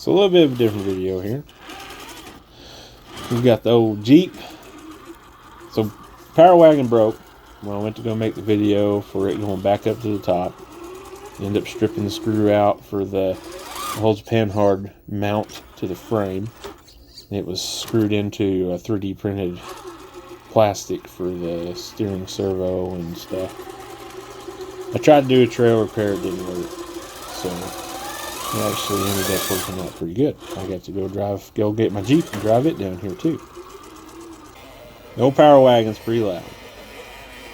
So a little bit of a different video here. We've got the old Jeep. So power wagon broke when I went to go make the video for it going back up to the top. Ended up stripping the screw out for the holds panhard mount to the frame. It was screwed into a 3D printed plastic for the steering servo and stuff. I tried to do a trail repair, it didn't work. So it actually ended up working out pretty good. I got to go get my Jeep and drive it down here too. The old power wagon's pretty loud.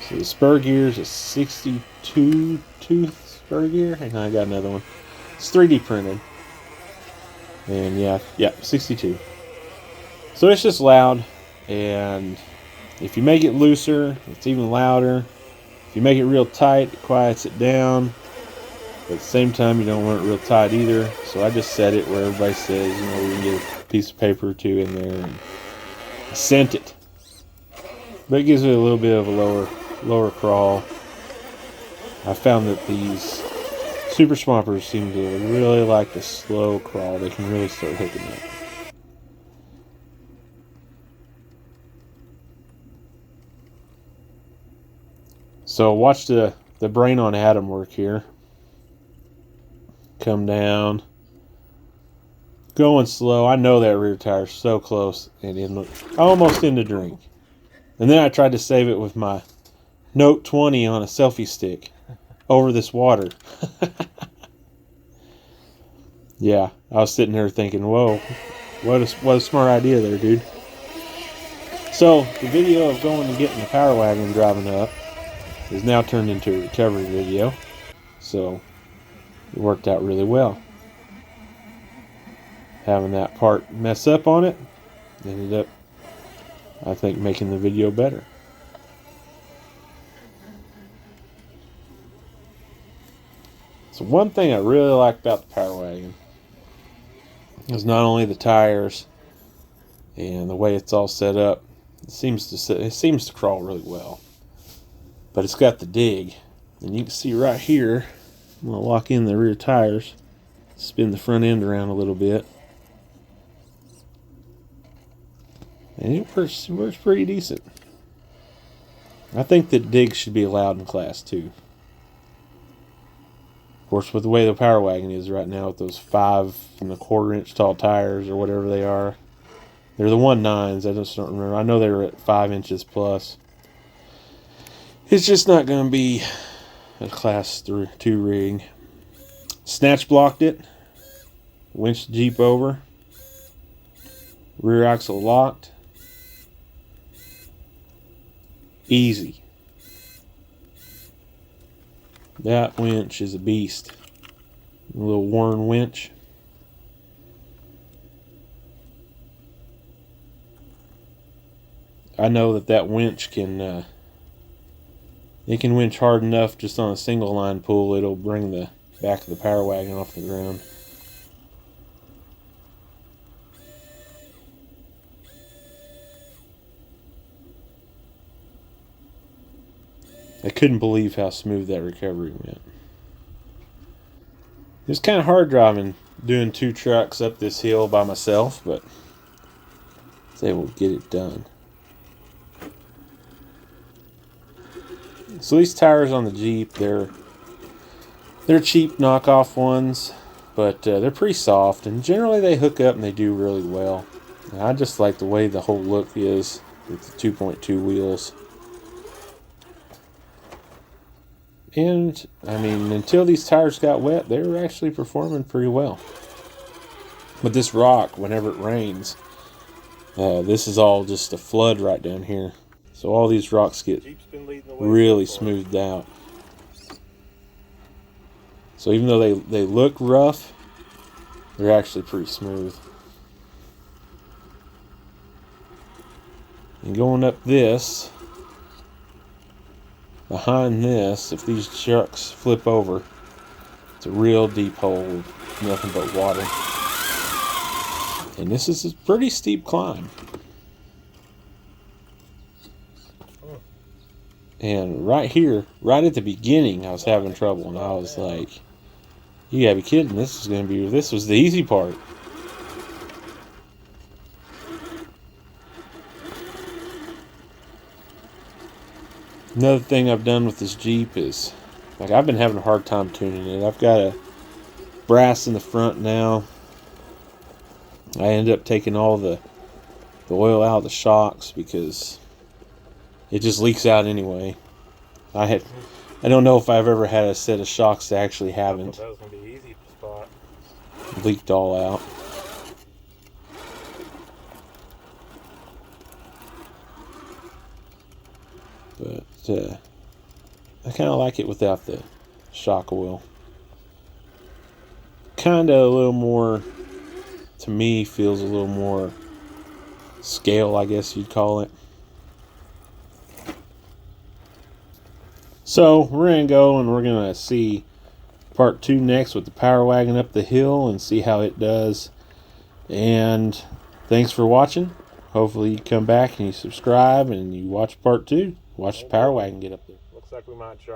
So the spur gear's a 62 tooth spur gear. Hang on, I got another one. It's 3D printed. And yeah, 62. So it's just loud, and if you make it looser, it's even louder. If you make it real tight, it quiets it down. But at the same time, you don't want it real tight either. So I just set it where everybody says, you know, we can get a piece of paper or two in there and scent it. But it gives it a little bit of a lower crawl. I found that these Super Swampers seem to really like the slow crawl. They can really start hooking up. So watch the brain on Adam work here. Come down. Going slow. I know that rear tire's so close and almost in the drink. And then I tried to save it with my Note 20 on a selfie stick over this water. Yeah, I was sitting there thinking, whoa, what a smart idea there, dude. So the video of going and getting the power wagon and driving up is now turned into a recovery video. So it worked out really well. Having that part mess up on it ended up, I think, making the video better. So one thing I really like about the power wagon is not only the tires and the way it's all set up. It seems to crawl really well. But it's got the dig, and you can see right here, I'm going to lock in the rear tires, spin the front end around a little bit, and it works pretty decent. I think that dig should be allowed in Class 2. Of course, with the way the power wagon is right now with those 5 1/4 inch tall tires or whatever they are, they're the 1.9s. I just don't remember. I know they were at 5 inches plus. It's just not going to be a Class 2 rig. Snatch blocked it. Winched the Jeep over. Rear axle locked. Easy. That winch is a beast. A little Warren winch. I know that winch can it can winch hard enough just on a single line pull. It'll bring the back of the power wagon off the ground. I couldn't believe how smooth that recovery went. It's kind of hard driving, doing 2 trucks up this hill by myself, but I was able to get it done. So these tires on the Jeep, they're cheap knockoff ones, but they're pretty soft, and generally they hook up and they do really well. And I just like the way the whole look is with the 2.2 wheels. And, I mean, until these tires got wet, they were actually performing pretty well. But this rock, whenever it rains, this is all just a flood right down here. So all these rocks get really smoothed out. So even though they look rough, they're actually pretty smooth. And going up this, behind this, if these trucks flip over, it's a real deep hole with nothing but water. And this is a pretty steep climb. And right here, right at the beginning, I was having trouble, and I was like, you gotta be kidding, this was the easy part. Another thing I've done with this Jeep is, like, I've been having a hard time tuning it. I've got a brass in the front now. I ended up taking all the oil out of the shocks because it just leaks out anyway. I don't know if I've ever had a set of shocks that actually haven't. That was gonna be easy spot. Leaked all out. But I kind of like it without the shock oil. Kind of a little more, to me, feels a little more scale, I guess you'd call it. So we're going to go and we're going to see part 2 next with the Power Wagon up the hill and see how it does. And thanks for watching. Hopefully you come back and you subscribe and you watch part 2. Watch the Power Wagon get up there. Looks like we might try.